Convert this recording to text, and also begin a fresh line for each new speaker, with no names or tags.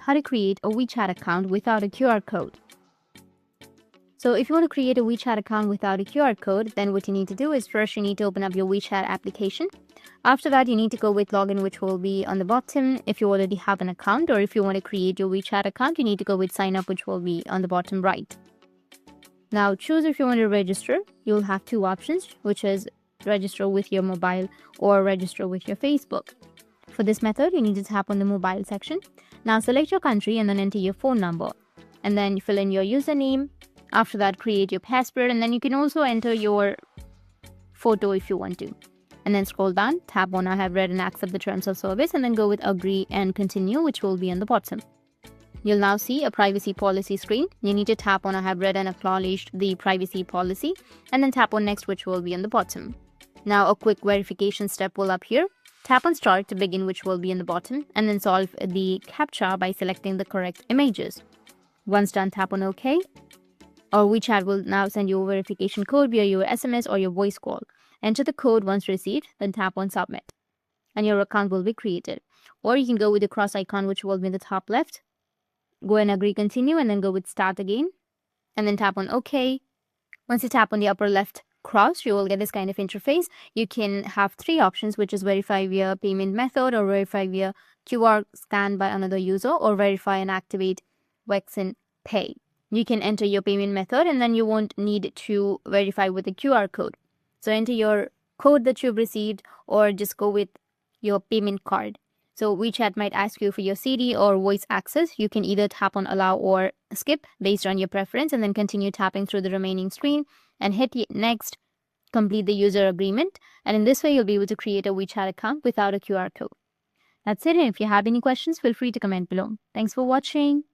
how to create a WeChat account without a QR code. So if you want to create a WeChat account without a QR code, then what you need to do is first you need to open up your WeChat application. After that, you need to go with login, which will be on the bottom if you already have an account, or if you want to create your WeChat account, you need to go with sign up, which will be on the bottom right. Now choose if you want to register. You'll have two options, which is register with your mobile or register with your Facebook. For this method, you need to tap on the mobile section. Now select your country and then enter your phone number. And then fill in your username. After that, create your password, and then you can also enter your photo if you want to. And then scroll down, tap on I have read and accept the terms of service, and then go with agree and continue, which will be on the bottom. You'll now see a privacy policy screen. You need to tap on I have read and acknowledged the privacy policy, and then tap on next, which will be on the bottom. Now a quick verification step will appear. Tap on start to begin, which will be in the bottom, and then solve the CAPTCHA by selecting the correct images. Once done, tap on OK. Or WeChat will now send you a verification code via your SMS or your voice call. Enter the code once received, then tap on submit, and your account will be created. Or you can go with the cross icon, which will be in the top left. Go and agree, continue, and then go with start again, and then tap on OK. Once you tap on the upper left cross, you will get this kind of interface. You can have three options, which is verify via payment method, or verify via QR scan by another user, or verify and activate WeChat Pay. You can enter your payment method, and then you won't need to verify with the QR code. So enter your code that you've received, or just go with your payment card. So WeChat might ask you for your CD or voice access. You can either tap on allow or skip based on your preference, and then continue tapping through the remaining screen and hit next, complete the user agreement. And in this way, you'll be able to create a WeChat account without a QR code. That's it. And if you have any questions, feel free to comment below. Thanks for watching.